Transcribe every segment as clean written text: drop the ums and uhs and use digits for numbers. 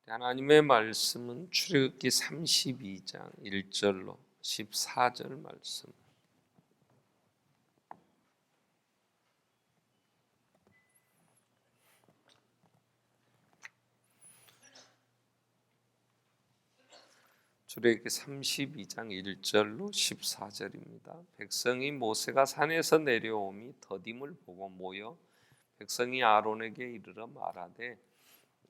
하나님의 말씀은 출애굽기 32장 1절로 14절 말씀. 출애굽기 32장 1절로 14절입니다. 백성이 모세가 산에서 내려오미 더딤을 보고 모여 백성이 아론에게 이르러 말하되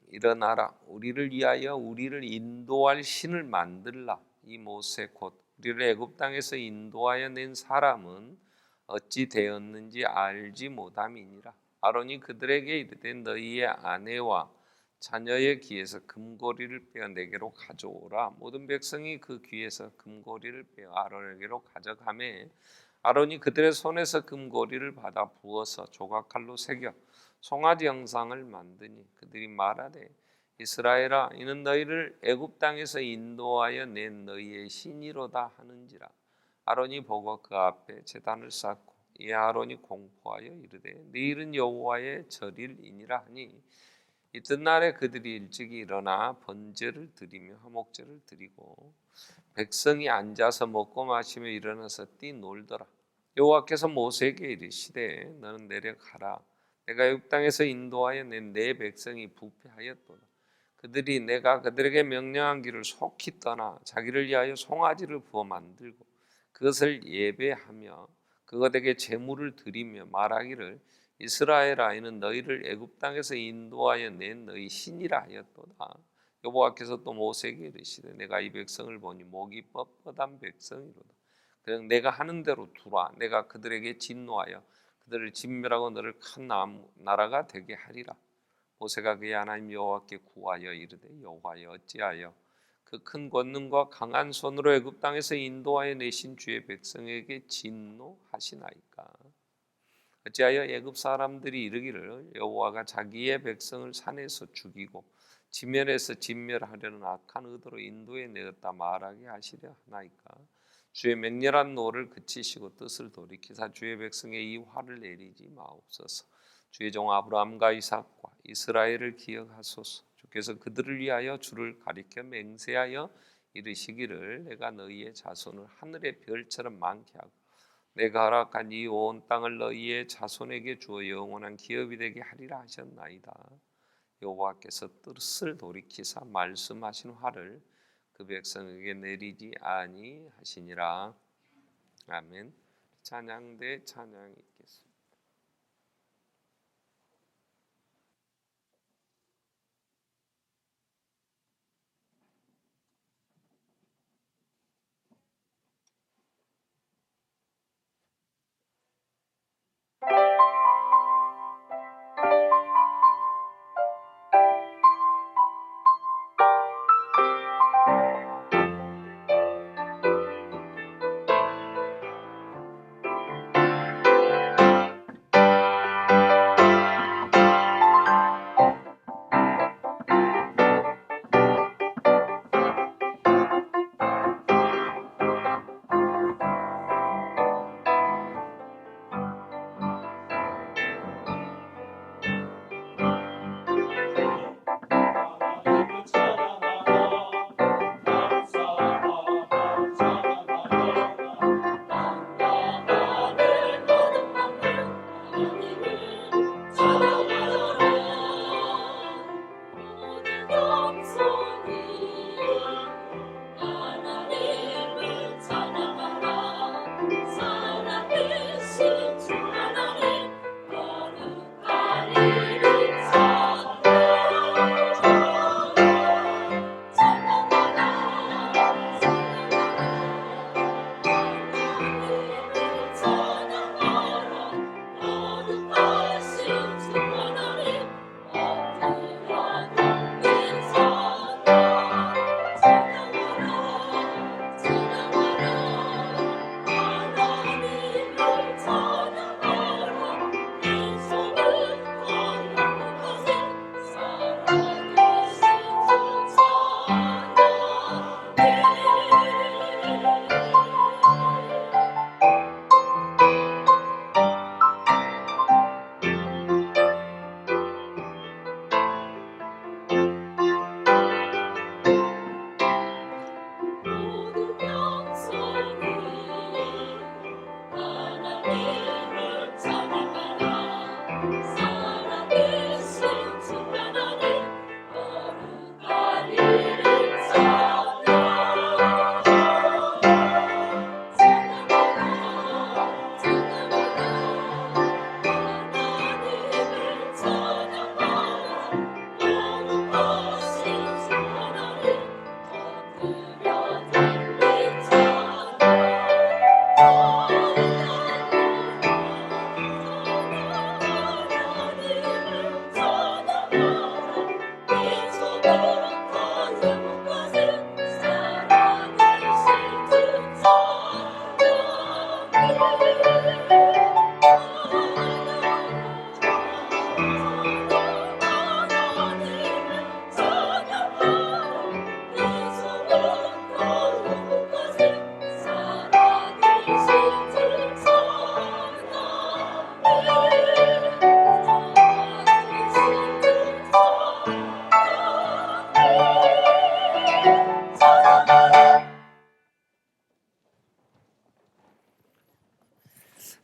일어나라 우리를 위하여 우리를 인도할 신을 만들라. 이 모세 곧 우리를 애굽 땅에서 인도하여 낸 사람은 어찌 되었는지 알지 못함이니라. 아론이 그들에게 이르되 너희의 아내와 자녀의 귀에서 금고리를 빼어 내게로 가져오라. 모든 백성이 그 귀에서 금고리를 빼어 아론에게로 가져가매 아론이 그들의 손에서 금고리를 받아 부어서 조각칼로 새겨 송아지 형상을 만드니 그들이 말하되 이스라엘아 이는 너희를 애굽 땅에서 인도하여 낸 너희의 신이로다 하는지라. 아론이 보고 그 앞에 제단을 쌓고 이 아론이 공포하여 이르되 내일은 여호와의 절일이니라 하니 이튿날에 그들이 일찍이 일어나 번제를 드리며 화목제를 드리고 백성이 앉아서 먹고 마시며 일어나서 뛰놀더라. 여호와께서 모세에게 이르시되 너는 내려가라. 내가 애굽 땅에서 인도하여 낸 내 백성이 부패하였도다. 그들이 내가 그들에게 명령한 길을 속히 떠나 자기를 위하여 송아지를 부어 만들고 그것을 예배하며 그것에게 제물을 드리며 말하기를 이스라엘아 이는 너희를 애굽 땅에서 인도하여 낸 너희 신이라 하였도다. 여호와께서 또 모세에게 이르시되 내가 이 백성을 보니 목이 뻣뻣한 백성이로다. 그냥 내가 하는 대로 두라. 내가 그들에게 진노하여 그들을 진멸하고 너를 큰 나라가 되게 하리라. 모세가 그의 하나님 여호와께 구하여 이르되 여호와여 어찌하여 그 큰 권능과 강한 손으로 애굽 땅에서 인도하여 내신 주의 백성에게 진노하시나이까. 어찌하여 애굽 사람들이 이르기를 여호와가 자기의 백성을 산에서 죽이고 지면에서 진멸하려는 악한 의도로 인도에 내었다 말하게 하시려 하나이까. 주의 맹렬한 노를 그치시고 뜻을 돌이키사 주의 백성의 이 화를 내리지 마옵소서. 주의 종 아브라함과 이삭과 이스라엘을 기억하소서. 주께서 그들을 위하여 주를 가리켜 맹세하여 이르시기를 내가 너희의 자손을 하늘의 별처럼 많게 하고 내가 허락한 이 온 땅을 너희의 자손에게 주어 영원한 기업이 되게 하리라 하셨나이다. 여호와께서 뜻을 돌이키사 말씀하신 화를 그 백성에게 내리지 아니하시니라. 아멘. 찬양대 찬양 있겠습니다.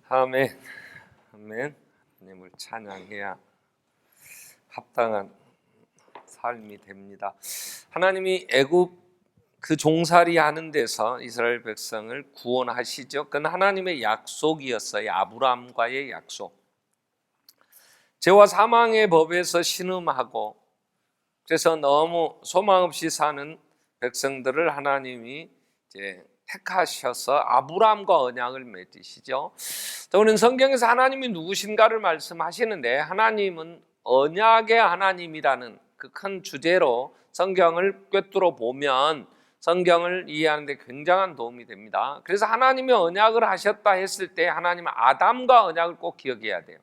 아멘. 아멘. 하나님을 찬양해야 합당한 삶이 됩니다. 하나님이 애굽 그 종살이 하는 데서 이스라엘 백성을 구원하시죠. 그건 하나님의 약속이었어요. 아브라함과의 약속. 죄와 사망의 법에서 신음하고 그래서 너무 소망 없이 사는 백성들을 하나님이 이제 택하셔서 아브라함과 언약을 맺으시죠. 우리는 성경에서 하나님이 누구신가를 말씀하시는데 하나님은 언약의 하나님이라는 그 큰 주제로 성경을 꿰뚫어 보면 성경을 이해하는 데 굉장한 도움이 됩니다. 그래서 하나님이 언약을 하셨다 했을 때 하나님은 아담과 언약을 꼭 기억해야 돼요.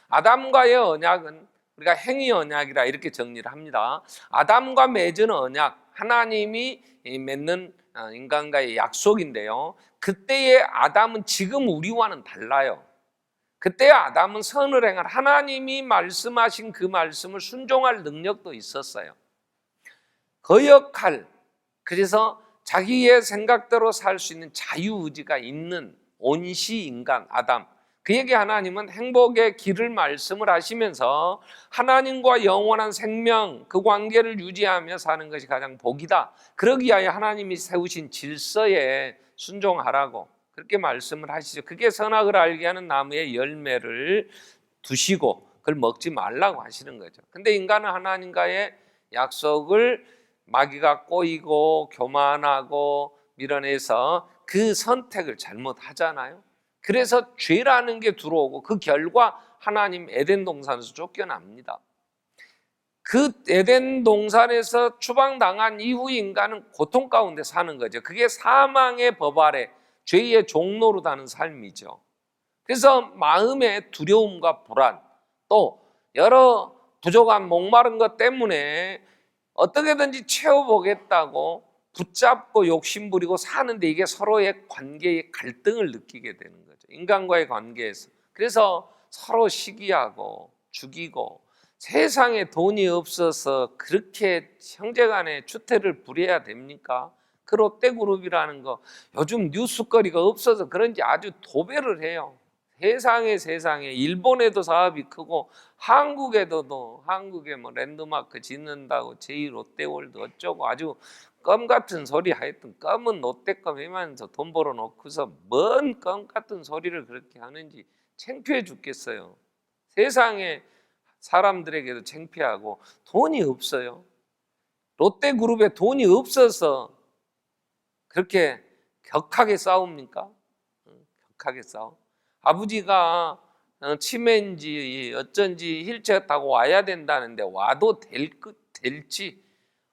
아담과의 언약은 우리가 행위 언약이라 이렇게 정리를 합니다. 아담과 맺은 언약, 하나님이 맺는 인간과의 약속인데요. 그때의 아담은 지금 우리와는 달라요. 그때의 아담은 선을 행할 하나님이 말씀하신 그 말씀을 순종할 능력도 있었어요. 거역할, 그래서 자기의 생각대로 살 수 있는 자유의지가 있는 온시 인간 아담, 그에게 하나님은 행복의 길을 말씀을 하시면서 하나님과 영원한 생명 그 관계를 유지하며 사는 것이 가장 복이다. 그러기 위하여 하나님이 세우신 질서에 순종하라고 그렇게 말씀을 하시죠. 그게 선악을 알게 하는 나무의 열매를 두시고 그걸 먹지 말라고 하시는 거죠. 근데 인간은 하나님과의 약속을 마귀가 꼬이고 교만하고 밀어내서 그 선택을 잘못하잖아요. 그래서 죄라는 게 들어오고 그 결과 하나님 에덴 동산에서 쫓겨납니다. 그 에덴 동산에서 추방당한 이후 인간은 고통 가운데 사는 거죠. 그게 사망의 법 아래 죄의 종로로 다는 삶이죠. 그래서 마음의 두려움과 불안, 또 여러 부족한 목마른 것 때문에 어떻게든지 채워보겠다고 붙잡고 욕심부리고 사는데 이게 서로의 관계의 갈등을 느끼게 되는 거죠. 인간과의 관계에서. 그래서 서로 시기하고 죽이고 세상에 돈이 없어서 그렇게 형제간에 추태를 부려야 됩니까? 그 롯데그룹이라는 거 요즘 뉴스거리가 없어서 그런지 아주 도배를 해요. 세상에 일본에도 사업이 크고 한국에도 한국에 뭐 랜드마크 짓는다고 제2롯데월드 어쩌고 아주 껌 같은 소리 하여튼 껌은 롯데껌 하면서 돈 벌어놓고서 뭔 껌 같은 소리를 그렇게 하는지 창피해 죽겠어요. 세상에 사람들에게도 창피하고 돈이 없어요. 롯데그룹에 돈이 없어서 그렇게 격하게 싸웁니까? 격하게 싸워. 아버지가 치매인지 어쩐지 휠체어 타고 와야 된다는데 와도 될지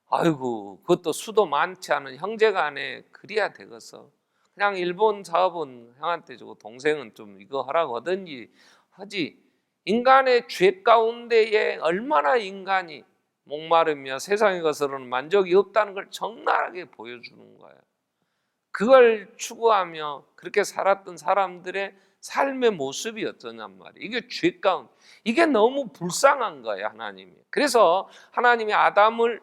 아이고 그것도 수도 많지 않은 형제간에 그래야 되겠어. 그냥 일본 사업은 형한테 주고 동생은 좀 이거 하라고 하든지 하지. 인간의 죄 가운데에 얼마나 인간이 목마르며 세상의 것으로는 만족이 없다는 걸 적나라하게 보여주는 거예요. 그걸 추구하며 그렇게 살았던 사람들의 삶의 모습이 어떠냔 말이에요. 이게 죄 가운데 이게 너무 불쌍한 거예요. 하나님이. 그래서 하나님이 아담을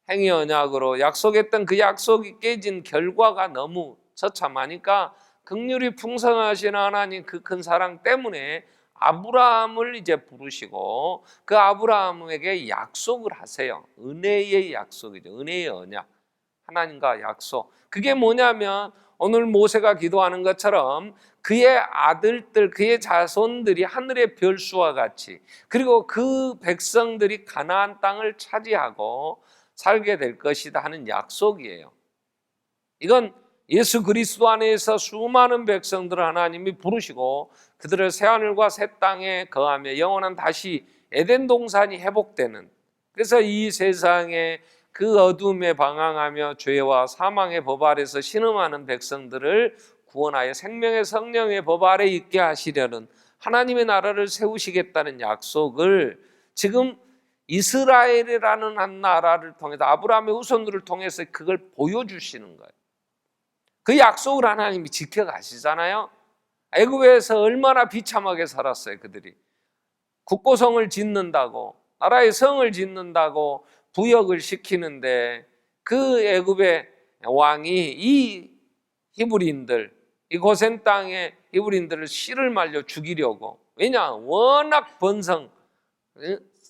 행위 언약으로 약속했던 그 약속이 깨진 결과가 너무 처참하니까 긍휼이 풍성하신 하나님 그 큰 사랑 때문에 아브라함을 이제 부르시고 그 아브라함에게 약속을 하세요. 은혜의 약속이죠. 은혜의 언약. 하나님과 약속. 그게 뭐냐면 오늘 모세가 기도하는 것처럼 그의 아들들, 그의 자손들이 하늘의 별수와 같이, 그리고 그 백성들이 가나안 땅을 차지하고 살게 될 것이다 하는 약속이에요. 이건 예수 그리스도 안에서 수많은 백성들을 하나님이 부르시고 그들을 새하늘과 새 땅에 거하며 영원한 다시 에덴 동산이 회복되는, 그래서 이 세상에 그 어둠에 방황하며 죄와 사망의 법 아래서 신음하는 백성들을 구원하여 생명의 성령의 법 아래 있게 하시려는 하나님의 나라를 세우시겠다는 약속을 지금 이스라엘이라는 한 나라를 통해서 아브라함의 후손들을 통해서 그걸 보여주시는 거예요. 그 약속을 하나님이 지켜가시잖아요. 애굽에서 얼마나 비참하게 살았어요. 그들이 국고성을 짓는다고, 나라의 성을 짓는다고 부역을 시키는데 그 애굽의 왕이 이 히브리인들, 이 고센 땅의 히브리인들을 씨를 말려 죽이려고, 왜냐 워낙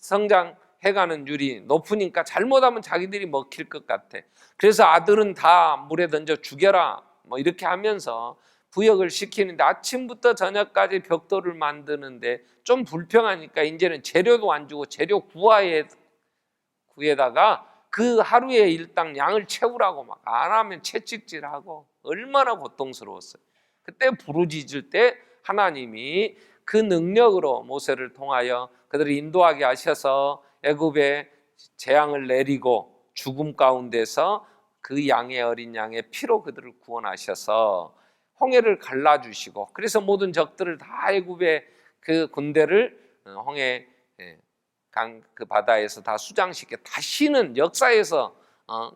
성장해가는 율이 높으니까 잘못하면 자기들이 먹힐 것 같아. 그래서 아들은 다 물에 던져 죽여라 뭐 이렇게 하면서 부역을 시키는데 아침부터 저녁까지 벽돌을 만드는데 좀 불평하니까 이제는 재료도 안 주고 재료 구에다가 그 하루의 일당 양을 채우라고 막 안 하면 채찍질하고 얼마나 고통스러웠어요. 그때 부르짖을 때 하나님이 그 능력으로 모세를 통하여 그들을 인도하게 하셔서 애굽에 재앙을 내리고 죽음 가운데서 그 양의 어린 양의 피로 그들을 구원하셔서 홍해를 갈라주시고, 그래서 모든 적들을 다 애굽의 그 군대를 홍해 강 그 바다에서 다 수장시켜 다시는 역사에서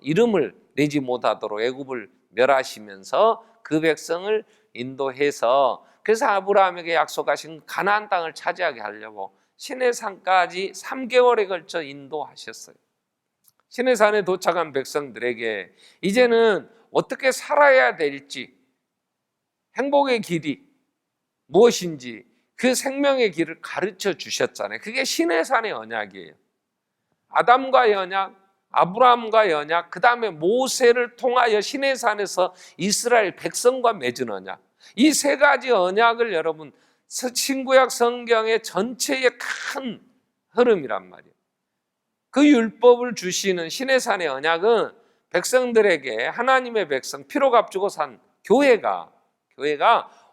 이름을 내지 못하도록 애굽을 멸하시면서 그 백성을 인도해서, 그래서 아브라함에게 약속하신 가나안 땅을 차지하게 하려고 시내산까지 3개월에 걸쳐 인도하셨어요. 시내산에 도착한 백성들에게 이제는 어떻게 살아야 될지, 행복의 길이 무엇인지 그 생명의 길을 가르쳐 주셨잖아요. 그게 시내산의 언약이에요. 아담과의 언약, 아브라함과의 언약, 그 다음에 모세를 통하여 시내산에서 이스라엘 백성과 맺은 언약. 이 세 가지 언약을 여러분 신구약 성경의 전체의 큰 흐름이란 말이에요. 그 율법을 주시는 시내산의 언약은 백성들에게, 하나님의 백성, 피로 값주고 산 교회가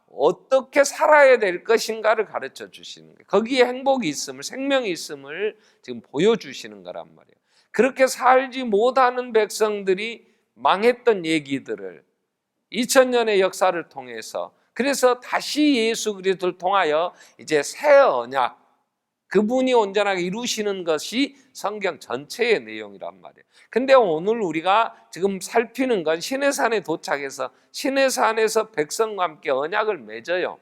어떻게 살아야 될 것인가를 가르쳐 주시는 거예요. 거기에 행복이 있음을, 생명이 있음을 지금 보여주시는 거란 말이에요. 그렇게 살지 못하는 백성들이 망했던 얘기들을 2000년의 역사를 통해서, 그래서 다시 예수 그리스도를 통하여 이제 새 언약, 그분이 온전하게 이루시는 것이 성경 전체의 내용이란 말이에요. 근데 오늘 우리가 지금 살피는 건 시내산에 도착해서 시내산에서 백성과 함께 언약을 맺어요.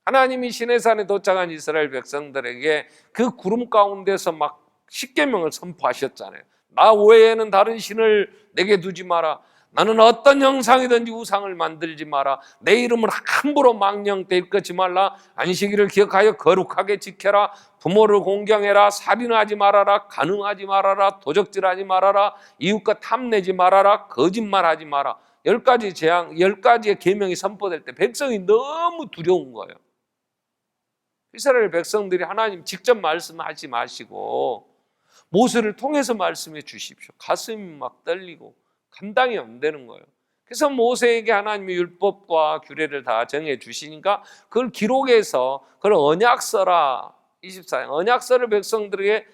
하나님이 시내산에 도착한 이스라엘 백성들에게 그 구름 가운데서 막 십계명을 선포하셨잖아요. 나 외에는 다른 신을 내게 두지 마라. 나는 어떤 형상이든지 우상을 만들지 마라. 내 이름을 함부로 망령되이 일컫지 말라. 안식일을 기억하여 거룩하게 지켜라. 부모를 공경해라. 살인하지 말아라. 간음하지 말아라. 도적질하지 말아라. 이웃과 탐내지 말아라. 거짓말하지 마라. 10가지 재앙, 10가지의 계명이 선포될 때 백성이 너무 두려운 거예요. 이스라엘 백성들이 하나님 직접 말씀하지 마시고 모세를 통해서 말씀해 주십시오. 가슴이 막 떨리고 감당이 안 되는 거예요. 그래서 모세에게 하나님의 율법과 규례를 다 정해 주시니까 그걸 기록해서 그걸 언약서라, 24장 언약서를 백성들에게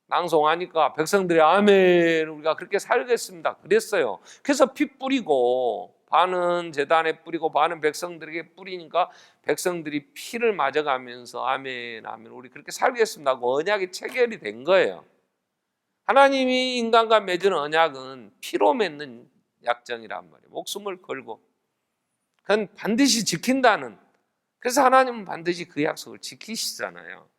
낭송하니까 백성들이 아멘, 우리가 그렇게 살겠습니다 그랬어요. 그래서 피 뿌리고 반은 제단에 뿌리고 반은 백성들에게 뿌리니까 백성들이 피를 맞아가면서 아멘 아멘 우리 그렇게 살겠습니다 하고 언약이 체결이 된 거예요. 하나님이 인간과 맺은 언약은 피로 맺는 약정이란 말이에요. 목숨을 걸고 그건 반드시 지킨다는, 그래서 하나님은 반드시 그 약속을 지키시잖아요.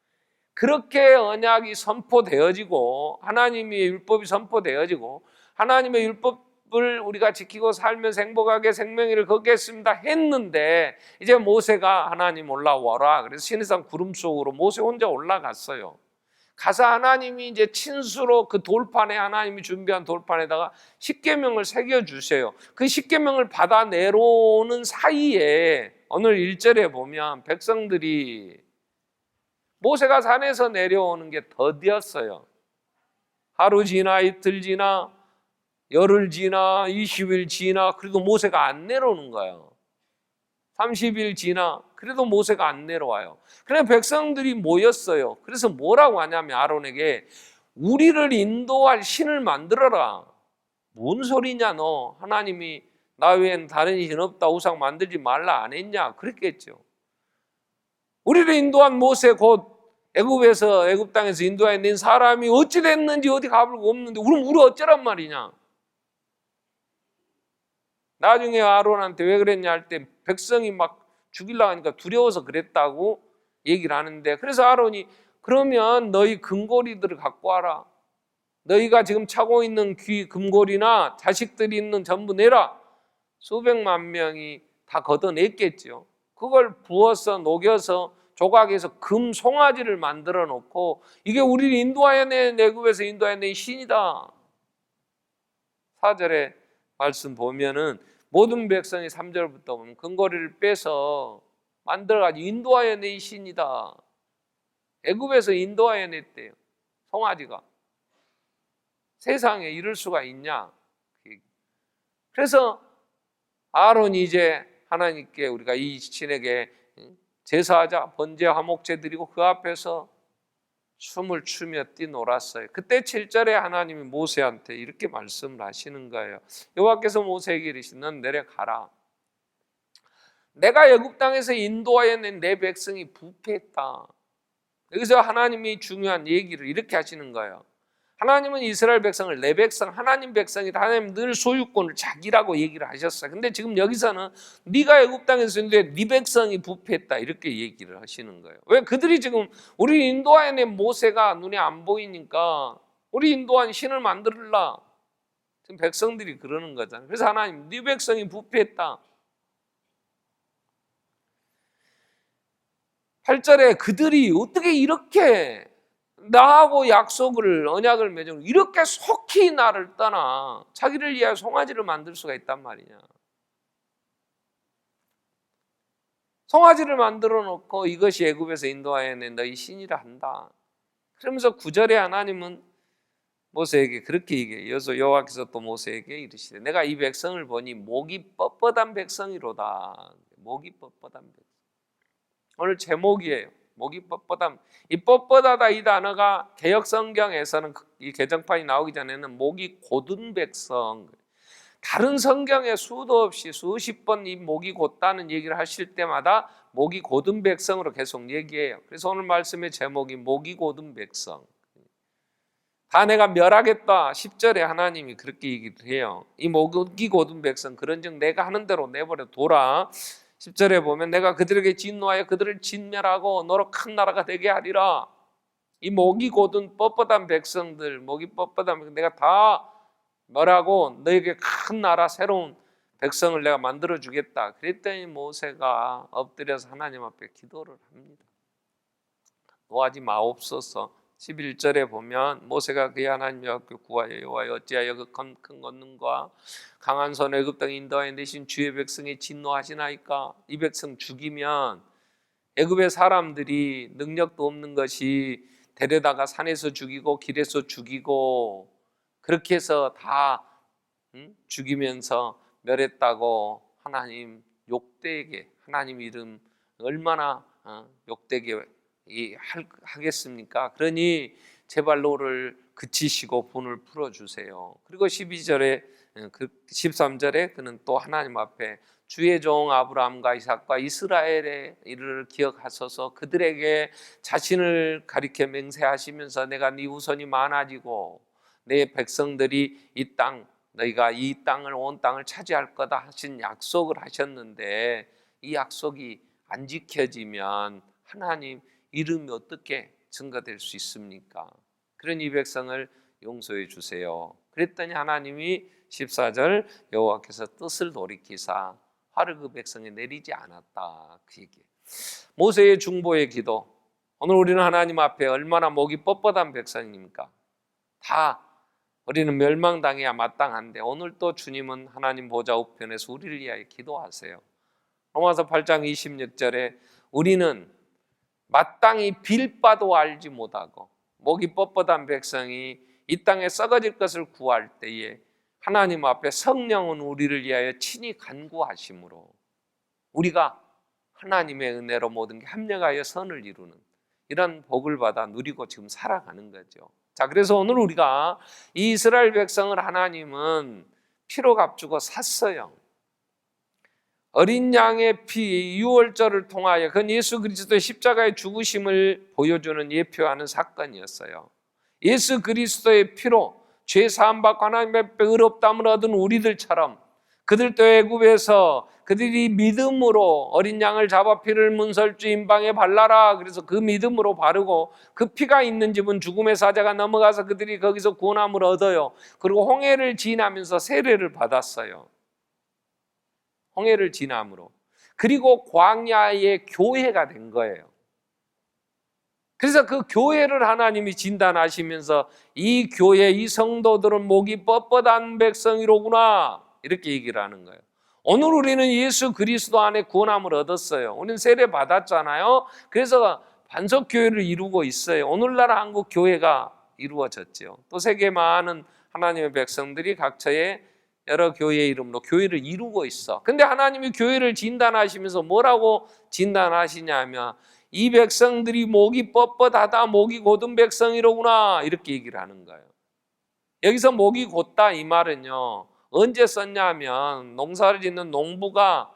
그렇게 언약이 선포되어지고 하나님의 율법이 선포되어지고 하나님의 율법 율법을 우리가 지키고 살면서 행복하게 생명을 걷겠습니다 했는데 이제 모세가 하나님 올라와라 그래서 시내산 구름 속으로 모세 혼자 올라갔어요. 가서 하나님이 이제 친수로 그 돌판에 하나님이 준비한 돌판에다가 십계명을 새겨 주세요. 그 십계명을 받아 내려오는 사이에 오늘 1절에 보면 백성들이 모세가 산에서 내려오는 게 더디었어요. 하루 지나 이틀 지나 열흘 지나 20일 지나 그래도 모세가 안 내려오는 거예요. 30일 지나 그래도 모세가 안 내려와요. 그래서 백성들이 모였어요. 그래서 뭐라고 하냐면 아론에게 우리를 인도할 신을 만들어라. 뭔 소리냐 너 하나님이 나 외엔 다른 신 없다 우상 만들지 말라 안 했냐 그랬겠죠. 우리를 인도한 모세 곧 애굽 땅에서 인도해낸 사람이 어찌 됐는지 어디 가불고 없는데 그럼 우리 어쩌란 말이냐. 나중에 아론한테 왜 그랬냐 할 때 백성이 막 죽이려고 하니까 두려워서 그랬다고 얘기를 하는데 그래서 아론이 그러면 너희 금고리들을 갖고 와라. 너희가 지금 차고 있는 금고리나 자식들이 있는 전부 내라. 수백만 명이 다 걷어냈겠죠. 그걸 부어서 녹여서 조각에서 금 송아지를 만들어 놓고 이게 우리를 인도하여 낸 애굽에서 인도하여 낸 신이다. 4절에 말씀 보면은 모든 백성이 3절부터 보면 금고리를 빼서 만들어가지고 인도하여 낸 신이다. 애굽에서 인도하여 냈대요. 송아지가. 세상에 이럴 수가 있냐. 그래서 아론이 이제 하나님께 우리가 이 신에게 제사하자 번제 화목제 드리고 그 앞에서 춤을 추며 뛰놀았어요. 그때 7절에 하나님이 모세한테 이렇게 말씀을 하시는 거예요. 여호와께서 모세에게 이르시되 넌 내려가라. 내가 애굽 땅에서 인도하여 낸 내 백성이 부패했다. 여기서 하나님이 중요한 얘기를 이렇게 하시는 거예요. 하나님은 이스라엘 백성을 내 백성, 하나님 백성이다. 하나님 늘 소유권을 자기라고 얘기를 하셨어요. 근데 지금 여기서는 네가 애굽 땅에서 있는데 네 백성이 부패했다 이렇게 얘기를 하시는 거예요. 왜 그들이 지금 우리 인도하여 낸 모세가 눈에 안 보이니까 우리 인도한 신을 만들라. 지금 백성들이 그러는 거잖아요. 그래서 하나님 네 백성이 부패했다. 8절에 그들이 어떻게 이렇게 나하고 약속을 언약을 맺은 이렇게 속히 나를 떠나 자기를 위하여 송아지를 만들 수가 있단 말이냐. 송아지를 만들어 놓고 이것이 애굽에서 인도하여 낸 너희 신이라 한다. 그러면서 9절에 하나님은 모세에게 그렇게 얘기해요. 여호와께서 또 모세에게 이르시되 내가 이 백성을 보니 목이 뻣뻣한 백성이로다. 목이 뻣뻣한 백성. 오늘 제목이에요. 목이 뻣뻣함. 이 뻣뻣하다 이 단어가 개역 성경에서는 이 개정판이 나오기 전에는 목이 곧은 백성. 다른 성경에 수도 없이 수십 번 이 목이 곧다는 얘기를 하실 때마다 목이 곧은 백성으로 계속 얘기해요. 그래서 오늘 말씀의 제목이 목이 곧은 백성. 다 내가 멸하겠다. 10절에 하나님이 그렇게 얘기를 해요. 이 목이 곧은 백성 그런즉 내가 하는 대로 내버려 둬라. 10절에 보면 내가 그들에게 진노하여 그들을 진멸하고 너로 큰 나라가 되게 하리라. 이 목이 곧은 뻣뻣한 백성들, 목이 뻣뻣한 내가 다 멸하고 너에게 큰 나라 새로운 백성을 내가 만들어 주겠다. 그랬더니 모세가 엎드려서 하나님 앞에 기도를 합니다. 노하지 마옵소서. 11절에 보면 모세가 그의 하나님 여호와께 구하여 여호와여 어찌하여 그 큰 권능과 강한 손 애굽 땅에 인도하여 내신 주의 백성에 진노하시나이까. 이 백성 죽이면 애굽의 사람들이 능력도 없는 것이 데려다가 산에서 죽이고 길에서 죽이고 그렇게 해서 다 죽이면서 멸했다고 하나님 욕되게 하나님 이름 얼마나 욕되게 하겠습니까? 그러니 제발 노를 그치시고 분을 풀어주세요. 그리고 12절에 13절에 그는 또 하나님 앞에 주의 종 아브라함과 이삭과 이스라엘의 일을 기억하소서. 그들에게 자신을 가리켜 맹세하시면서 내가 네 후손이 많아지고 내 백성들이 이 땅 너희가 이 땅을 온 땅을 차지할 거다 하신 약속을 하셨는데 이 약속이 안 지켜지면 하나님 이름이 어떻게 증거될 수 있습니까? 그런 이 백성을 용서해 주세요. 그랬더니 하나님이 14절 여호와께서 뜻을 돌이키사 화를 그 백성에 내리지 않았다, 그 얘기예요. 모세의 중보의 기도, 오늘 우리는 하나님 앞에 얼마나 목이 뻣뻣한 백성입니까? 다 우리는 멸망당해야 마땅한데 오늘 또 주님은 하나님 보좌 우편에서 우리를 위하여 기도하세요. 로마서 8장 26절에 우리는 마땅히 빌 바도 알지 못하고 목이 뻣뻣한 백성이 이 땅에 썩어질 것을 구할 때에 하나님 앞에 성령은 우리를 위하여 친히 간구하심으로 우리가 하나님의 은혜로 모든 게 합력하여 선을 이루는 이런 복을 받아 누리고 지금 살아가는 거죠. 자, 그래서 오늘 우리가 이 이스라엘 백성을 하나님은 피로 값주고 샀어요. 어린 양의 피, 유월절을 통하여 그건 예수 그리스도의 십자가의 죽으심을 보여주는 예표하는 사건이었어요. 예수 그리스도의 피로 죄 사함받고 하나님의 의롭다함을 얻은 우리들처럼 그들도 애굽에서 그들이 믿음으로 어린 양을 잡아 피를 문설주 임방에 발라라, 그래서 그 믿음으로 바르고 그 피가 있는 집은 죽음의 사자가 넘어가서 그들이 거기서 구원함을 얻어요. 그리고 홍해를 지나면서 세례를 받았어요. 홍해를 지남으로. 그리고 광야의 교회가 된 거예요. 그래서 그 교회를 하나님이 진단하시면서 이 교회, 이 성도들은 목이 뻣뻣한 백성이로구나, 이렇게 얘기를 하는 거예요. 오늘 우리는 예수 그리스도 안에 구원함을 얻었어요. 우리는 세례 받았잖아요. 그래서 반석교회를 이루고 있어요. 오늘날 한국 교회가 이루어졌죠. 또 세계 많은 하나님의 백성들이 각처의 여러 교회의 이름으로 교회를 이루고 있어. 근데 하나님이 교회를 진단하시면서 뭐라고 진단하시냐면 이 백성들이 목이 뻣뻣하다, 목이 곧은 백성이로구나, 이렇게 얘기를 하는 거예요. 여기서 목이 곧다 이 말은요, 언제 썼냐면 농사를 짓는 농부가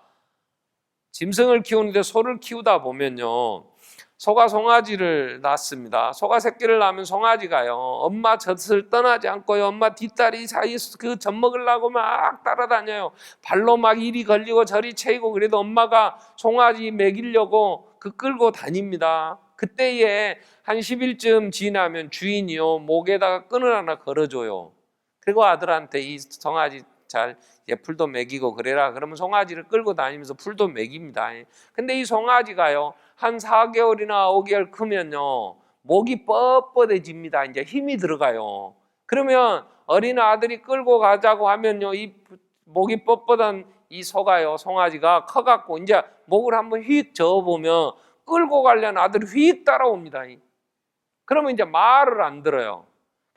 짐승을 키우는데 소를 키우다 보면요, 소가 송아지를 낳습니다. 소가 새끼를 낳으면 송아지가요, 엄마 젖을 떠나지 않고요, 엄마 뒷다리 사이 그 젖 먹으려고 막 따라다녀요. 발로 막 이리 걸리고 저리 채이고, 그래도 엄마가 송아지 먹이려고 끌고 다닙니다. 그때에 한 10일쯤 지나면 주인이요, 목에다가 끈을 하나 걸어줘요. 그리고 아들한테 이 송아지 잘 풀도 먹이고 그래라, 그러면 송아지를 끌고 다니면서 풀도 먹입니다. 근데 이 송아지가요, 한 4개월이나 5개월 크면요, 목이 뻣뻣해집니다. 이제 힘이 들어가요. 그러면 어린 아들이 끌고 가자고 하면요, 이 목이 뻣뻣한 이 소가요, 송아지가 커갖고 이제 목을 한번 휙 저어보면 끌고 가려는 아들이 휙 따라옵니다. 그러면 이제 말을 안 들어요.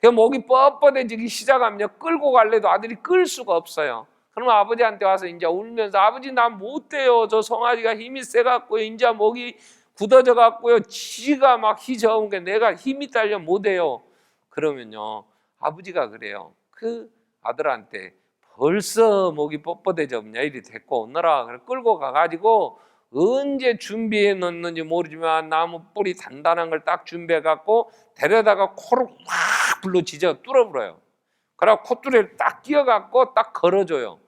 그 목이 뻣뻣해지기 시작하면 끌고 갈래도 아들이 끌 수가 없어요. 그러면 아버지한테 와서 이제 울면서, 아버지 나 못돼요. 저 송아지가 힘이 세갖고요, 이제 목이 굳어져 갖고요, 지가 막 희저은 게 내가 힘이 딸려 못해요. 그러면요, 아버지가 그래요. 그 아들한테 벌써 목이 뻣뻣해졌냐, 이리 데리고 오너라. 그래 끌고 가가지고 언제 준비해 놓는지 모르지만 나무 뿌리 단단한 걸 딱 준비해 갖고 데려다가 코를 확 불러 지져 뚫어버려요. 그래서 콧뚜레를 딱 끼워 갖고 딱 걸어줘요.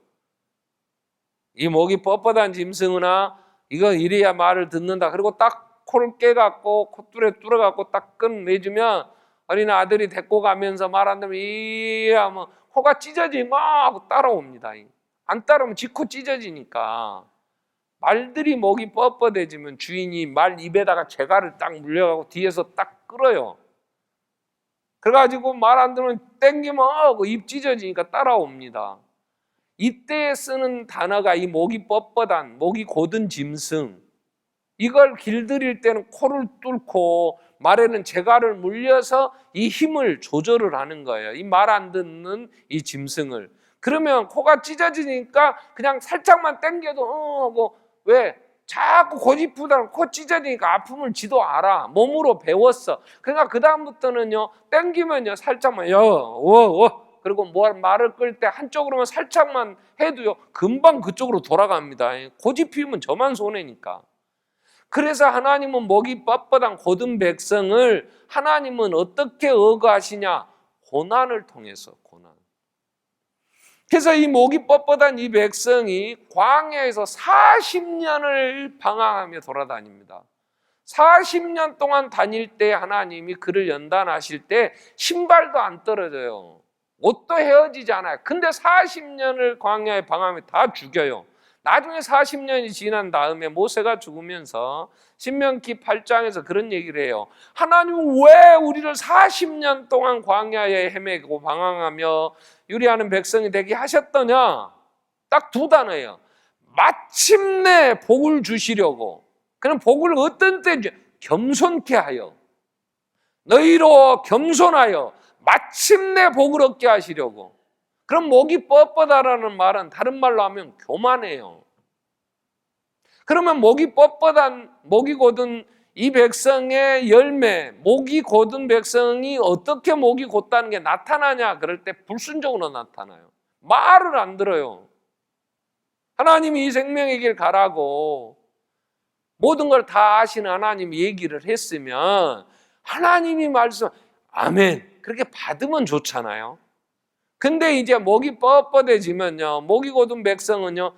이 목이 뻣뻣한 짐승이나 이거 이래야 말을 듣는다. 그리고 딱 코를 깨갖고 콧뚜레 뚫어갖고 딱 끝내주면 어린 아들이 데리고 가면서 말한다면 이 하면 코가 찢어지면 막 따라옵니다. 안 따라오면 지코 찢어지니까. 말들이 목이 뻣뻣해지면 주인이 말 입에다가 재갈을 딱 물려가고 뒤에서 딱 끌어요. 그래가지고 말 안 들으면 땡기면 입 찢어지니까 따라옵니다. 이때 쓰는 단어가 이 목이 뻣뻣한, 목이 곧은 짐승, 이걸 길들일 때는 코를 뚫고 말에는 재갈을 물려서 이 힘을 조절을 하는 거예요. 이 말 안 듣는 이 짐승을. 그러면 코가 찢어지니까 그냥 살짝만 당겨도 하고, 왜? 자꾸 고집부다는 코 찢어지니까 아픔을 지도 알아. 몸으로 배웠어. 그러니까 그 다음부터는요, 당기면요 살짝만 그리고 말을 끌 때 한쪽으로만 살짝만 해도요, 금방 그쪽으로 돌아갑니다. 고집 피우면 저만 손해니까. 그래서 하나님은 목이 뻣뻣한 곧은 백성을 하나님은 어떻게 억하시냐? 고난을 통해서. 고난. 그래서 이 목이 뻣뻣한 이 백성이 광야에서 40년을 방황하며 돌아다닙니다. 40년 동안 다닐 때 하나님이 그를 연단하실 때 신발도 안 떨어져요. 옷도 헤어지지 않아요. 근데 40년을 광야에 방황하면 다 죽여요. 나중에 40년이 지난 다음에 모세가 죽으면서 신명기 8장에서 그런 얘기를 해요. 하나님은 왜 우리를 40년 동안 광야에 헤매고 방황하며 유리하는 백성이 되게 하셨더냐? 딱 두 단어예요. 마침내 복을 주시려고. 그럼 복을 어떤 때? 겸손케 하여, 너희로 겸손하여 마침내 복을 얻게 하시려고. 그럼 목이 뻣뻣하라는 말은 다른 말로 하면 교만해요. 그러면 목이 뻣뻣한, 목이 곧은 이 백성의 열매, 목이 곧은 백성이 어떻게 목이 곧다는 게 나타나냐? 그럴 때 불순종으로 나타나요. 말을 안 들어요. 하나님이 이 생명의 길 가라고 모든 걸 다 아시는 하나님이 얘기를 했으면 하나님이 말씀, 아멘, 그렇게 받으면 좋잖아요. 근데 이제 목이 뻣뻣해지면요, 목이 곧은 백성은요,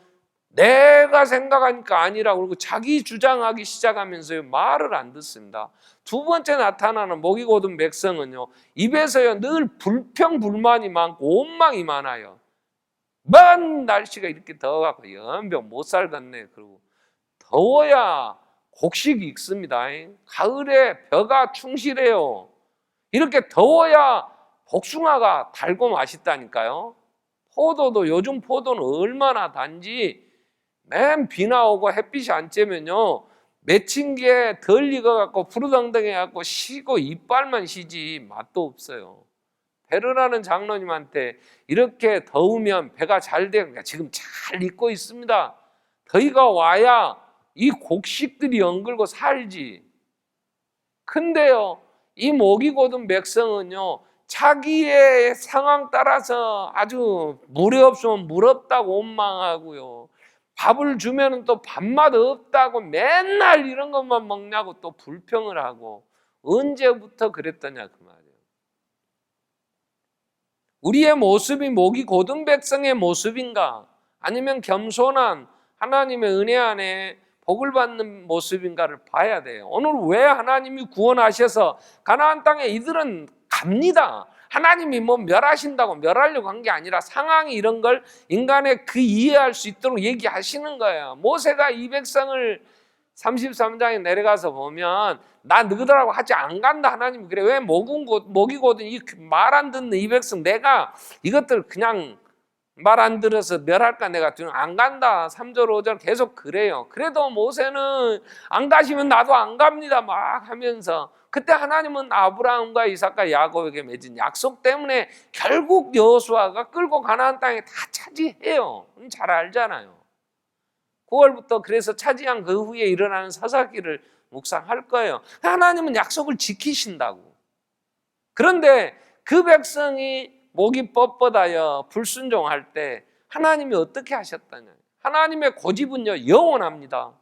내가 생각하니까 아니라고 그러고 자기 주장하기 시작하면서 말을 안 듣습니다. 두 번째 나타나는 목이 곧은 백성은요, 입에서요 늘 불평불만이 많고 원망이 많아요. 먼 날씨가 이렇게 더워갖고 연병 못 살겠네. 그러고 더워야 곡식이 익습니다. 가을에 벼가 충실해요. 이렇게 더워야 복숭아가 달고 맛있다니까요. 포도도, 요즘 포도는 얼마나 단지 맨 비 나오고 햇빛이 안 쬐면요 맺힌 게 덜 익어갖고 푸르덩덩해갖고 쉬고 이빨만 쉬지 맛도 없어요. 베르라는 장로님한테 이렇게 더우면 배가 잘 돼요. 그러니까 지금 잘 익고 있습니다. 더위가 와야 이 곡식들이 연글고 살지. 근데요, 이 목이 곧은 백성은요, 자기의 상황 따라서 아주 물이 없으면 물 없다고 원망하고요, 밥을 주면 또 밥맛 없다고 맨날 이런 것만 먹냐고 또 불평을 하고. 언제부터 그랬더냐 그 말이에요. 우리의 모습이 목이 곧은 백성의 모습인가, 아니면 겸손한 하나님의 은혜 안에 복을 받는 모습인가를 봐야 돼요. 오늘 왜 하나님이 구원하셔서 가나안 땅에 이들은 갑니다. 하나님이 뭐 멸하신다고 멸하려고 한 게 아니라 상황이 이런 걸 인간의 그 이해할 수 있도록 얘기하시는 거예요. 모세가 이 백성을 33장에 내려가서 보면 나 너희들하고 같이 안 간다 하나님이 그래. 왜 목이 곧은 이 말 안 듣는 이 백성 내가 이것들 그냥 말 안 들어서 멸할까 내가 안 간다. 3절 5절 계속 그래요. 그래도 모세는 안 가시면 나도 안 갑니다 막 하면서, 그때 하나님은 아브라함과 이삭과 야곱에게 맺은 약속 때문에 결국 여호수아가 끌고 가나안 땅에 다 차지해요. 잘 알잖아요. 9월부터 그래서 차지한 그 후에 일어나는 사사기를 묵상할 거예요. 하나님은 약속을 지키신다고. 그런데 그 백성이 목이 뻣뻣하여 불순종할 때 하나님이 어떻게 하셨다냐. 하나님의 고집은요 영원합니다.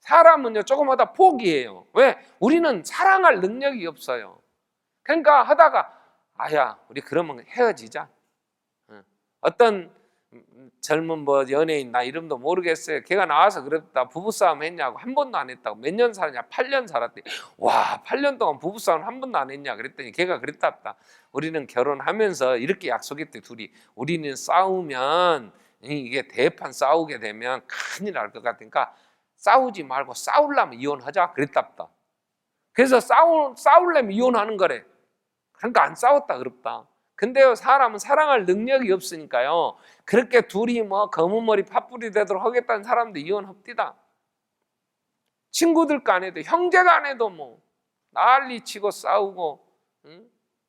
사람은요 조금마다 포기해요. 왜? 우리는 사랑할 능력이 없어요. 그러니까 하다가 아야 우리 그러면 헤어지자. 어떤 젊은 뭐 연예인, 나 이름도 모르겠어요. 걔가 나와서 그랬다. 부부싸움 했냐고. 한 번도 안 했다고. 몇 년 살았냐? 8년 살았대. 와, 8년 동안 부부싸움 한 번도 안 했냐? 그랬더니 걔가 그랬답다. 우리는 결혼하면서 이렇게 약속했대. 둘이. 우리는 싸우면 이게 대판 싸우게 되면 큰일 날 것 같으니까 싸우지 말고 싸우려면 이혼하자. 그랬답다. 그래서 싸우려면 이혼하는 거래. 그러니까 안 싸웠다 그럽다. 근데요, 사람은 사랑할 능력이 없으니까요, 그렇게 둘이 뭐 검은 머리 팥불이 되도록 하겠다는 사람도 이혼합디다. 친구들 간에도, 형제 간에도 뭐 난리 치고 싸우고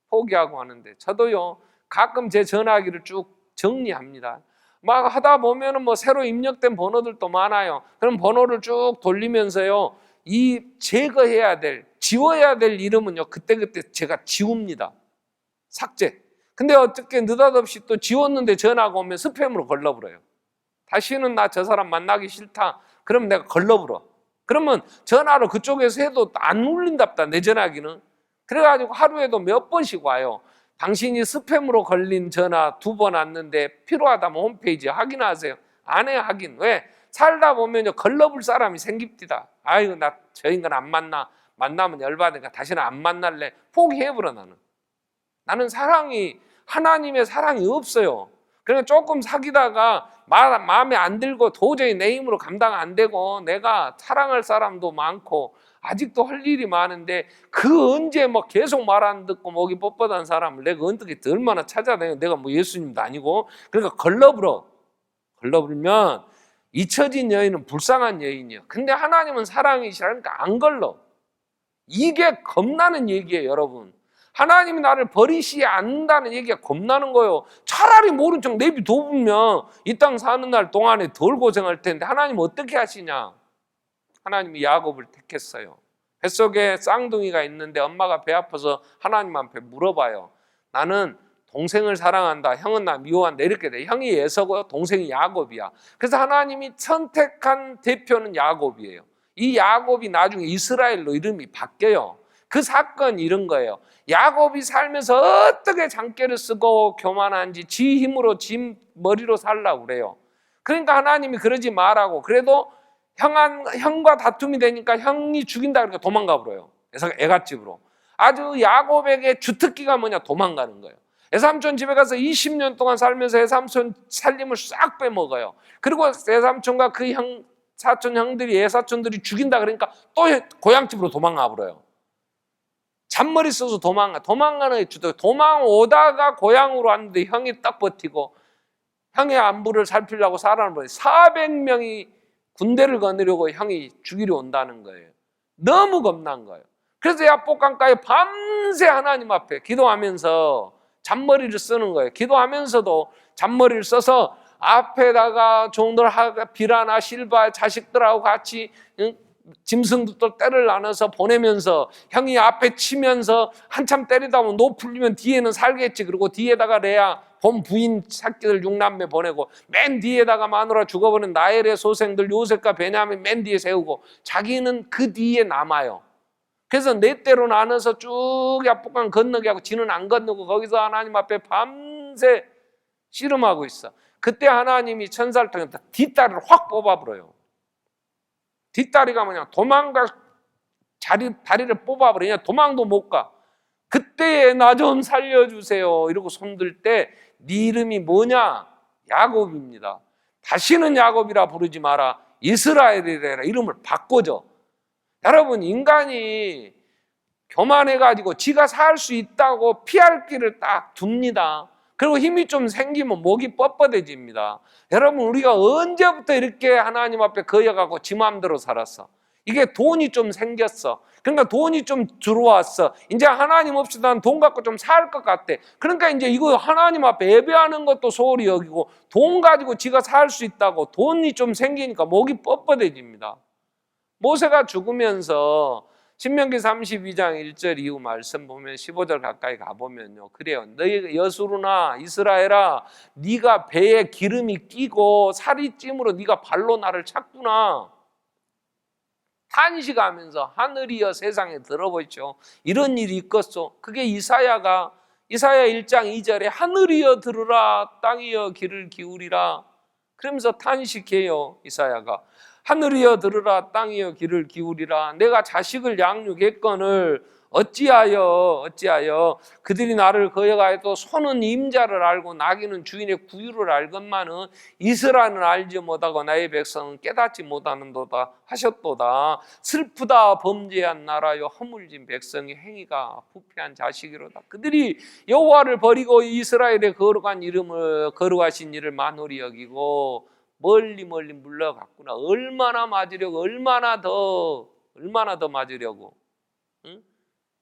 포기하고 하는데, 저도요 가끔 제 전화기를 쭉 정리합니다. 막 하다 보면은 뭐 새로 입력된 번호들도 많아요. 그럼 번호를 쭉 돌리면서요, 이 제거해야 될, 지워야 될 이름은요 그때그때 제가 지웁니다. 삭제. 근데 어떻게 느닷없이 또 지웠는데 전화가 오면 스팸으로 걸러버려요. 다시는 나 저 사람 만나기 싫다. 그럼 내가 걸러버려. 그러면 전화로 그쪽에서 해도 안 울린답다, 내 전화기는. 그래가지고 하루에도 몇 번씩 와요. 당신이 스팸으로 걸린 전화 2번 왔는데 필요하다면 홈페이지에 확인하세요. 안 해요, 확인. 왜? 살다 보면요 걸러볼 사람이 생깁니다. 아이고 나 저 인간 안 만나면 열받으니까 다시는 안 만날래. 포기해버려. 나는 사랑이 하나님의 사랑이 없어요. 그러니까 조금 사귀다가 마음에 안 들고 도저히 내 힘으로 감당 안 되고 내가 사랑할 사람도 많고 아직도 할 일이 많은데 그 언제 뭐 계속 말 안 듣고 목이 뻣뻣한 사람을 내가 어떻게 얼마나 찾아다녀. 내가 뭐 예수님도 아니고. 그러니까 걸러불면 잊혀진 여인은 불쌍한 여인이에요. 근데 하나님은 사랑이시라니까 안 걸러. 이게 겁나는 얘기예요, 여러분. 하나님이 나를 버리시지 않는다는 얘기가 겁나는 거예요. 차라리 모른 척 내비둬보면 이 땅 사는 날 동안에 덜 고생할 텐데 하나님 어떻게 하시냐? 하나님이 야곱을 택했어요. 뱃속에 쌍둥이가 있는데 엄마가 배 아파서 하나님 앞에 물어봐요. 나는 동생을 사랑한다. 형은 나 미워한다. 이렇게 돼. 형이 에서고요. 동생이 야곱이야. 그래서 하나님이 선택한 대표는 야곱이에요. 이 야곱이 나중에 이스라엘로 이름이 바뀌어요. 그 사건이 이런 거예요. 야곱이 살면서 어떻게 장깨를 쓰고 교만한지 지 힘으로 지 머리로 살라고 그래요. 그러니까 하나님이 그러지 말라고. 그래도 형과 다툼이 되니까 형이 죽인다 그러니까 도망가 버려요. 그래서 애갓집으로. 아주 야곱에게 주특기가 뭐냐? 도망가는 거예요. 애삼촌 집에 가서 20년 동안 살면서 애삼촌 살림을 싹 빼먹어요. 그리고 애삼촌과 그 사촌 형들이 애사촌들이 죽인다 그러니까 또 고향집으로 도망가 버려요. 잔머리 써서 도망가는 게 주특기. 도망오다가 고향으로 왔는데 형이 딱 버티고 형의 안부를 살피려고 사람을 보내 400명이 군대를 거느려고 형이 죽이려 온다는 거예요. 너무 겁난 거예요. 그래서 야복강가에 밤새 하나님 앞에 기도하면서 잔머리를 쓰는 거예요. 기도하면서도 잔머리를 써서 앞에다가 종들 비라나 실바 자식들하고 같이 짐승도 때를 나눠서 보내면서 형이 앞에 치면서 한참 때리다 보면 노 풀리면 뒤에는 살겠지. 그리고 뒤에다가 레아 본 부인 새끼들 6남매 보내고 맨 뒤에다가 마누라 죽어버린 나엘의 소생들 요셉과 베냐민 맨 뒤에 세우고 자기는 그 뒤에 남아요. 그래서 네 대로 나눠서 쭉 야복강 건너게 하고 지는 안 건너고 거기서 하나님 앞에 밤새 씨름하고 있어. 그때 하나님이 천사를 통해 뒷다리를 확 뽑아버려요. 뒷다리가 뭐냐? 도망가 다리를 뽑아버리냐? 도망도 못 가. 그때 나 좀 살려주세요. 이러고 손들 때 네 이름이 뭐냐? 야곱입니다. 다시는 야곱이라 부르지 마라. 이스라엘이라 이름을 바꿔줘. 여러분, 인간이 교만해가지고 지가 살 수 있다고 피할 길을 딱 둡니다. 그리고 힘이 좀 생기면 목이 뻣뻣해집니다. 여러분, 우리가 언제부터 이렇게 하나님 앞에 거여가고 지 마음대로 살았어? 이게 돈이 좀 생겼어. 그러니까 돈이 좀 들어왔어. 이제 하나님 없이 난 돈 갖고 좀 살 것 같아. 그러니까 이제 이거 하나님 앞에 예배하는 것도 소홀히 여기고 돈 가지고 지가 살 수 있다고 돈이 좀 생기니까 목이 뻣뻣해집니다. 모세가 죽으면서 신명기 32장 1절 이후 말씀 보면 15절 가까이 가보면요. 그래요. 너희 여수르나 이스라엘아, 네가 배에 기름이 끼고 살이 찜으로 네가 발로 나를 찾구나. 탄식하면서 하늘이여 세상에 들어보시오. 이런 일이 있겠소. 그게 이사야 1장 2절에 하늘이여 들으라 땅이여 귀를 기울이라. 그러면서 탄식해요. 이사야가. 하늘이여 들으라 땅이여 귀를 기울이라. 내가 자식을 양육했거늘 어찌하여 그들이 나를 거여가해도 소는 임자를 알고 나귀는 주인의 구유를 알건만은 이스라엘은 알지 못하고 나의 백성은 깨닫지 못하는도다 하셨도다. 슬프다 범죄한 나라여 허물진 백성의 행위가 부패한 자식이로다. 그들이 여호와를 버리고 이스라엘의 거룩하신 이를 만홀히 여기고 멀리 물러갔구나. 얼마나 맞으려고, 얼마나 더 맞으려고. 응?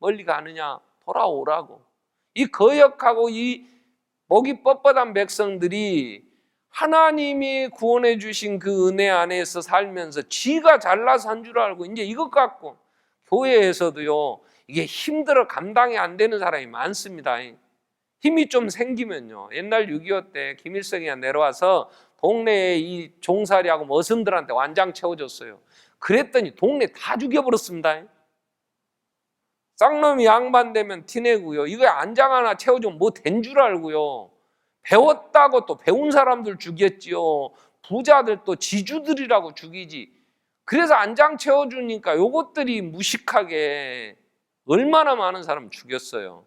멀리 가느냐? 돌아오라고. 이 거역하고 이 목이 뻣뻣한 백성들이 하나님이 구원해 주신 그 은혜 안에서 살면서 지가 잘나서 한 줄 알고 이제 이것 갖고 교회에서도요, 이게 힘들어 감당이 안 되는 사람이 많습니다. 힘이 좀 생기면요. 옛날 6.25 때 김일성이 내려와서 동네에 이 종살이하고 머슴들한테 완장 채워줬어요. 그랬더니 동네 다 죽여버렸습니다. 쌍놈이 양반되면 티내고요. 이거 안장 하나 채워주면 뭐 된 줄 알고요. 배웠다고 또 배운 사람들 죽였지요. 부자들 또 지주들이라고 죽이지. 그래서 안장 채워주니까 요것들이 무식하게 얼마나 많은 사람 죽였어요.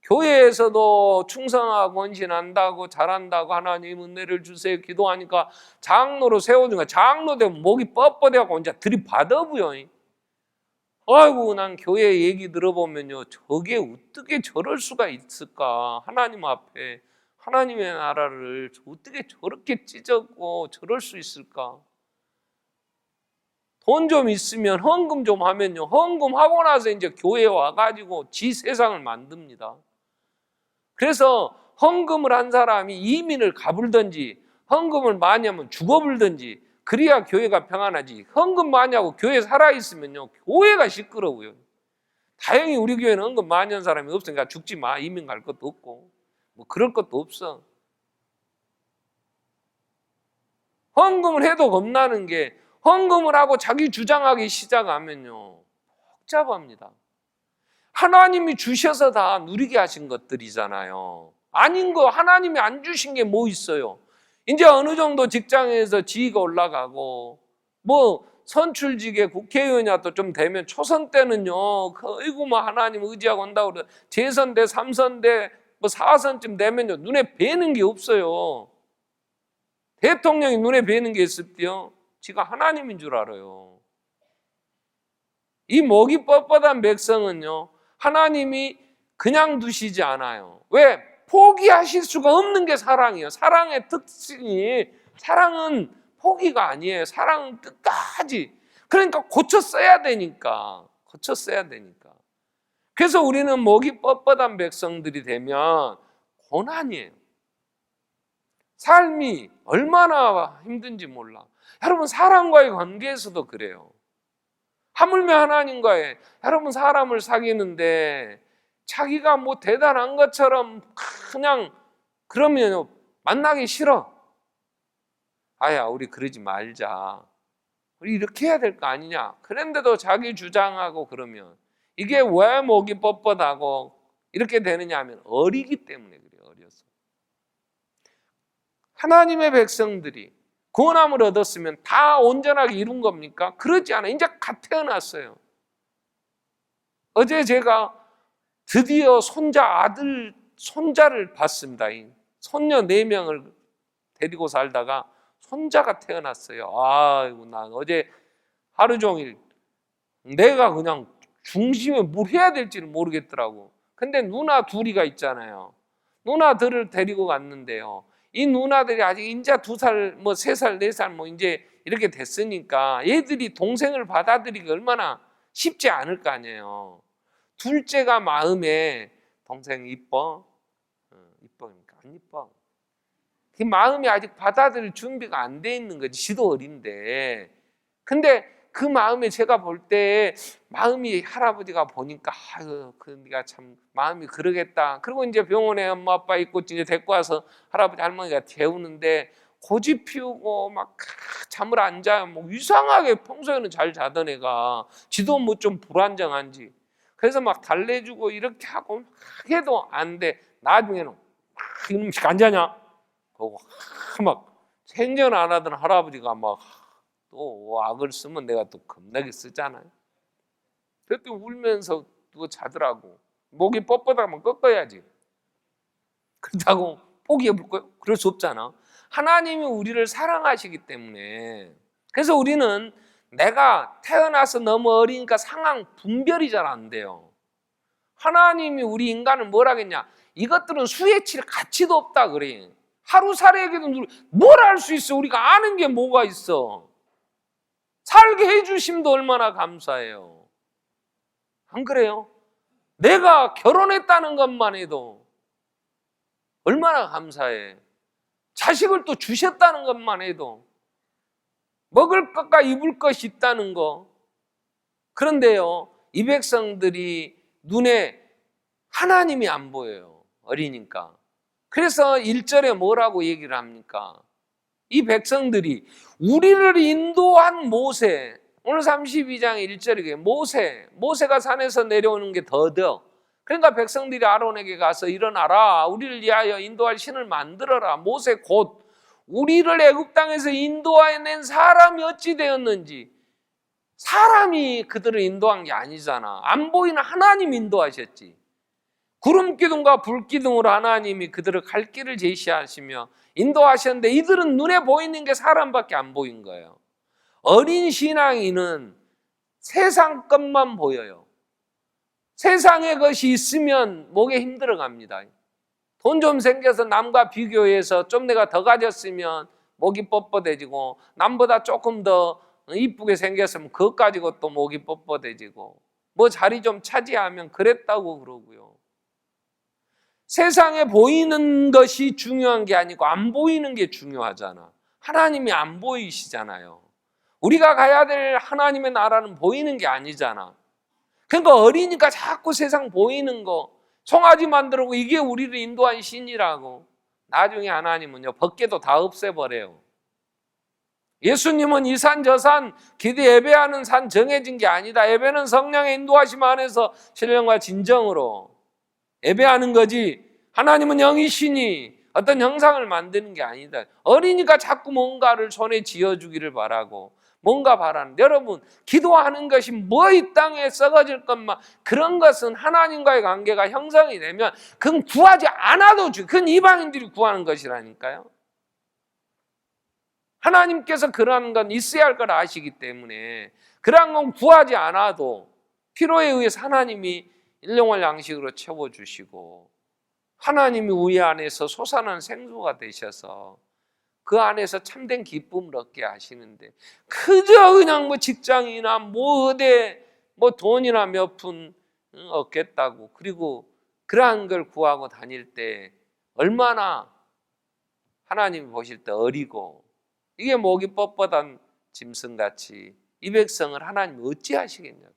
교회에서도 충성하고 헌신한다고 잘한다고 하나님 은혜를 주세요 기도하니까 장로로 세워주니까 장로 되면 목이 뻣뻣해갖고 혼자 들이받아부요. 아이고 난 교회 얘기 들어보면요 저게 어떻게 저럴 수가 있을까. 하나님 앞에 하나님의 나라를 어떻게 저렇게 찢었고 저럴 수 있을까. 돈 좀 있으면 헌금 좀 하면요 헌금하고 나서 이제 교회에 와가지고 지 세상을 만듭니다. 그래서 헌금을 한 사람이 이민을 가불든지 헌금을 많이 하면 죽어불든지 그래야 교회가 평안하지. 헌금 많이 하고 교회 살아있으면요 교회가 시끄러워요. 다행히 우리 교회는 헌금 많이 한 사람이 없으니까 죽지 마 이민 갈 것도 없고 뭐 그럴 것도 없어. 헌금을 해도 겁나는 게 헌금을 하고 자기 주장하기 시작하면요 복잡합니다. 하나님이 주셔서 다 누리게 하신 것들이잖아요. 아닌 거 하나님이 안 주신 게 뭐 있어요. 이제 어느 정도 직장에서 지위가 올라가고 뭐 선출직에 국회의원이라도 좀 되면 초선 때는요 어이구 뭐 하나님 의지하고 온다고 그래 재선대 3선대 뭐 4선쯤 되면요 눈에 뵈는 게 없어요. 대통령이 눈에 뵈는 게 있을 때요 지가 하나님인 줄 알아요. 이 목이 뻣뻣한 백성은요 하나님이 그냥 두시지 않아요. 왜? 포기하실 수가 없는 게 사랑이에요. 사랑의 특징이 사랑은 포기가 아니에요. 사랑은 끝까지. 그러니까 고쳐 써야 되니까. 고쳐 써야 되니까. 그래서 우리는 목이 뻣뻣한 백성들이 되면 고난이에요. 삶이 얼마나 힘든지 몰라. 여러분 사람과의 관계에서도 그래요. 하물며 하나님과의 여러분 사람을 사귀는데 자기가 뭐 대단한 것처럼 그냥 그러면 만나기 싫어. 아야 우리 그러지 말자. 우리 이렇게 해야 될 거 아니냐. 그런데도 자기 주장하고 그러면 이게 왜 목이 뻣뻣하고 이렇게 되느냐 하면 어리기 때문에 그래요. 어려서. 하나님의 백성들이 구원함을 얻었으면 다 온전하게 이룬 겁니까? 그러지 않아요. 이제 갓 태어났어요. 어제 제가 드디어 손자를 봤습니다. 손녀 4명을 데리고 살다가 손자가 태어났어요. 아이고, 난 어제 하루 종일 내가 그냥 중심에 뭘 해야 될지를 모르겠더라고. 근데 누나 둘이가 있잖아요. 누나들을 데리고 갔는데요. 이 누나들이 아직 이제 2살, 뭐 3살, 4살 뭐 이제 이렇게 됐으니까 얘들이 동생을 받아들이기 얼마나 쉽지 않을 거 아니에요. 둘째가 마음에 동생 이뻐? 이뻐입니까? 안 이뻐? 그 마음이 아직 받아들일 준비가 안 돼 있는 거지. 지도 어린데. 근데 그 마음에 제가 볼 때 마음이 할아버지가 보니까 아유, 네가 참 마음이 그러겠다. 그리고 이제 병원에 엄마 아빠 있고 이제 데리고 와서 할아버지 할머니가 재우는데 고집 피우고 막 잠을 안 자요. 뭐 이상하게 평소에는 잘 자던 애가 지도 뭐 좀 불안정한지. 그래서 막 달래주고 이렇게 하고 막 해도 안 돼. 나중에는 막 이놈식 안 자냐? 그거 막 생전 안 하던 할아버지가 막 또 악을 쓰면 내가 또 겁나게 쓰잖아요. 그때 울면서 또 자더라고. 목이 뻣뻣하면 꺾어야지. 그렇다고 포기해볼 거예요? 그럴 수 없잖아. 하나님이 우리를 사랑하시기 때문에. 그래서 우리는 내가 태어나서 너무 어리니까 상황 분별이 잘 안 돼요. 하나님이 우리 인간을 뭐라 하겠냐? 이것들은 수에 칠 가치도 없다 그래. 하루살이에게도 뭘 알 수 있어? 우리가 아는 게 뭐가 있어? 살게 해주심도 얼마나 감사해요. 안 그래요? 내가 결혼했다는 것만 해도 얼마나 감사해. 자식을 또 주셨다는 것만 해도 먹을 것과 입을 것이 있다는 거. 그런데요, 이 백성들이 눈에 하나님이 안 보여요. 어리니까. 그래서 1절에 뭐라고 얘기를 합니까? 이 백성들이 우리를 인도한 모세, 오늘 32장 1절에 모세가 산에서 내려오는 게 더뎌. 그러니까 백성들이 아론에게 가서 일어나라, 우리를 위하여 인도할 신을 만들어라. 모세 곧 우리를 애굽 땅에서 인도해낸 사람이 어찌 되었는지. 사람이 그들을 인도한 게 아니잖아. 안 보이는 하나님 인도하셨지. 구름 기둥과 불 기둥으로 하나님이 그들을 갈 길을 제시하시며 인도하셨는데 이들은 눈에 보이는 게 사람밖에 안 보인 거예요. 어린 신앙인은 세상 것만 보여요. 세상의 것이 있으면 목에 힘들어 갑니다. 돈 좀 생겨서 남과 비교해서 좀 내가 더 가졌으면 목이 뻣뻣해지고, 남보다 조금 더 이쁘게 생겼으면 그것 가지고 또 목이 뻣뻣해지고, 뭐 자리 좀 차지하면 그랬다고 그러고요. 세상에 보이는 것이 중요한 게 아니고 안 보이는 게 중요하잖아. 하나님이 안 보이시잖아요. 우리가 가야 될 하나님의 나라는 보이는 게 아니잖아. 그러니까 어리니까 자꾸 세상 보이는 거, 송아지 만들고 이게 우리를 인도한 신이라고. 나중에 하나님은요, 벗개도 다 없애버려요. 예수님은 이 산 저 산 기도 예배하는 산 정해진 게 아니다. 예배는 성령의 인도하심 안에서 신령과 진정으로 예배하는 거지, 하나님은 영이시니 어떤 형상을 만드는 게 아니다. 어리니까 자꾸 뭔가를 손에 쥐어주기를 바라고 뭔가 바라는데, 여러분, 기도하는 것이 뭐 이 땅에 썩어질 것만, 그런 것은 하나님과의 관계가 형성이 되면 그건 구하지 않아도 그건 이방인들이 구하는 것이라니까요. 하나님께서 그러한 건 있어야 할 걸 아시기 때문에 그러한 건 구하지 않아도 필요에 의해서 하나님이 일용할 양식으로 채워주시고, 하나님이 우리 안에서 솟아난 생수가 되셔서 그 안에서 참된 기쁨을 얻게 하시는데, 그저 그냥 뭐 직장이나 뭐 어디 뭐 돈이나 몇 푼 얻겠다고, 그리고 그러한 걸 구하고 다닐 때 얼마나 하나님이 보실 때 어리고, 이게 목이 뻣뻣한 짐승같이 이 백성을 하나님이 어찌하시겠냐고.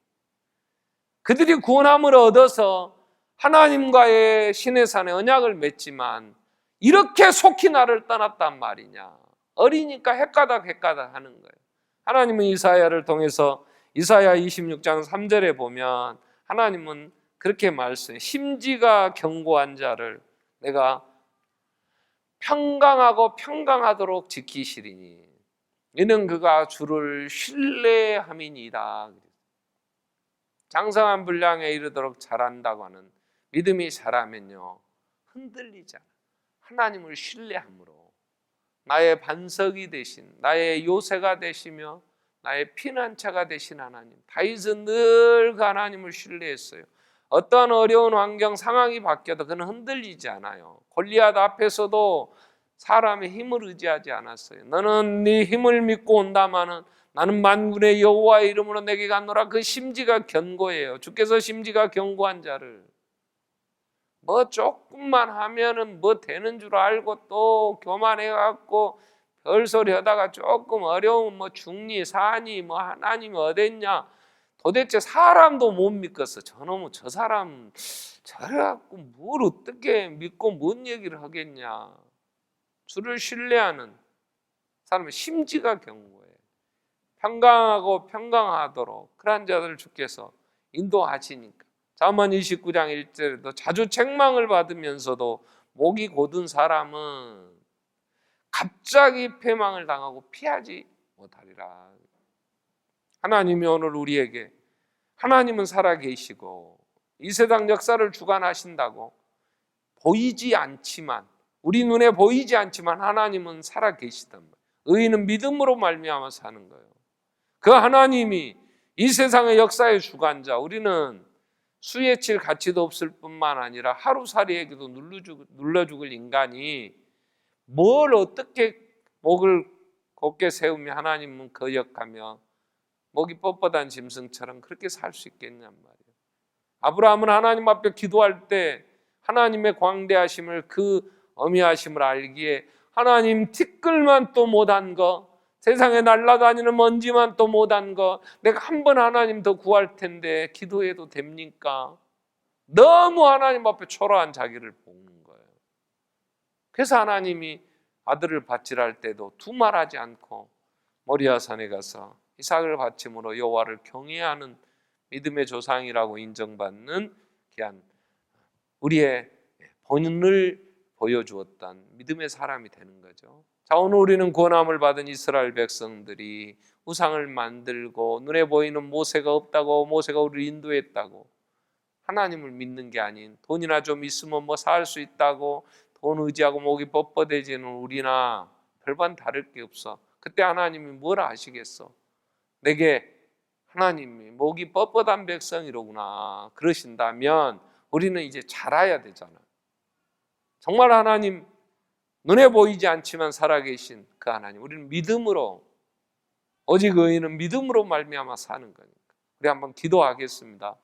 그들이 구원함을 얻어서 하나님과의 신의 산에 언약을 맺지만 이렇게 속히 나를 떠났단 말이냐. 어리니까 헷가닥 하는 거예요. 하나님은 이사야를 통해서 이사야 26장 3절에 보면 하나님은 그렇게 말씀해요. 심지가 견고한 자를 내가 평강하고 평강하도록 지키시리니 이는 그가 주를 신뢰함이니이다. 장성한 분량에 이르도록 잘한다고 하는 믿음이 자라면요, 흔들리지 않아. 하나님을 신뢰함으로 나의 반석이 되신, 나의 요새가 되시며 나의 피난처가 되신 하나님. 다윗은 늘 그 하나님을 신뢰했어요. 어떤 어려운 환경 상황이 바뀌어도 그는 흔들리지 않아요. 골리앗 앞에서도 사람의 힘을 의지하지 않았어요. 너는 네 힘을 믿고 온다마는 나는 만군의 여호와의 이름으로 내게 갔노라. 그 심지가 견고해요. 주께서 심지가 견고한 자를, 뭐 조금만 하면은 뭐 되는 줄 알고 또 교만해갖고 별소리 하다가 조금 어려우면 뭐 죽니 사니 뭐 하나님이 어딨냐, 도대체 사람도 못 믿겠어. 저놈은 저 사람 저래갖고 뭘 어떻게 믿고 뭔 얘기를 하겠냐. 주를 신뢰하는 사람의 심지가 견고해. 평강하고 평강하도록 그런 자들을 주께서 인도하시니까. 잠언 29장 1절에도 자주 책망을 받으면서도 목이 곧은 사람은 갑자기 패망을 당하고 피하지 못하리라. 하나님이 오늘 우리에게, 하나님은 살아계시고 이 세상 역사를 주관하신다고, 보이지 않지만, 우리 눈에 보이지 않지만 하나님은 살아계시단 말이에요. 의인은 믿음으로 말미암아 사는 거예요. 그 하나님이 이 세상의 역사의 주관자, 우리는 수에 칠 가치도 없을 뿐만 아니라 하루살이에게도 눌러 죽을 인간이 뭘 어떻게 목을 곧게 세우며 하나님은 거역하며 목이 뻣뻣한 짐승처럼 그렇게 살 수 있겠냔 말이에요. 아브라함은 하나님 앞에 기도할 때 하나님의 광대하심을, 그 어미하심을 알기에 하나님 티끌만 또 못한 거, 세상에 날아다니는 먼지만 또 못한 거, 내가 한 번 하나님 더 구할 텐데 기도해도 됩니까? 너무 하나님 앞에 초라한 자기를 볶는 거예요. 그래서 하나님이 아들을 바치라 때도 두말하지 않고 모리아 산에 가서 이삭을 바침으로 여호와를 경외하는 믿음의 조상이라고 인정받는 귀한 우리의 본을 보여주었던 믿음의 사람이 되는 거죠. 자, 오늘 우리는 구원함을 받은 이스라엘 백성들이 우상을 만들고 눈에 보이는 모세가 없다고, 모세가 우리를 인도했다고, 하나님을 믿는 게 아닌 돈이나 좀 있으면 뭐 살 수 있다고 돈 의지하고 목이 뻣뻣해지는 우리나 별반 다를 게 없어. 그때 하나님이 뭘 아시겠어? 내게 하나님이 목이 뻣뻣한 백성이로구나 그러신다면 우리는 이제 자라야 되잖아. 정말 하나님 눈에 보이지 않지만 살아계신 그 하나님, 우리는 믿음으로, 오직 의인은 믿음으로 말미암아 사는 거니까. 우리 한번 기도하겠습니다.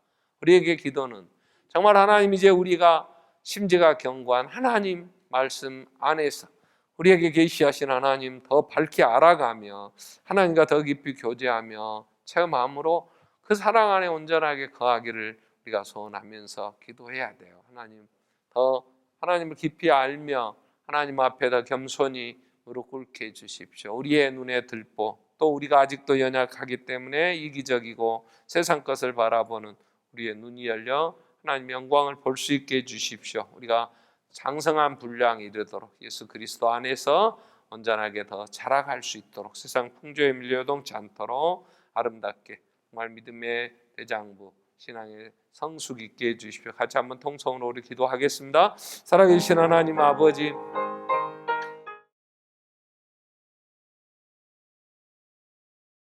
우리에게 기도는 정말 하나님, 이제 우리가 심지가 견고한 하나님 말씀 안에서 우리에게 계시하신 하나님 더 밝게 알아가며 하나님과 더 깊이 교제하며 체험함으로 그 사랑 안에 온전하게 거하기를 우리가 소원하면서 기도해야 돼요. 하나님, 더 하나님을 깊이 알며 하나님 앞에 더 겸손히 무릎 꿇게 해주십시오. 우리의 눈에 들보, 또 우리가 아직도 연약하기 때문에 이기적이고 세상 것을 바라보는 우리의 눈이 열려 하나님의 영광을 볼 수 있게 해주십시오. 우리가 장성한 분량에 이르도록 예수 그리스도 안에서 온전하게 더 자라갈 수 있도록, 세상 풍조에 밀려동치 않도록 아름답게 정말 믿음의 대장부, 신앙의 성숙 있게 해주십시오. 같이 한번 통성으로 우리 기도하겠습니다. 살아계신 하나님 아버지,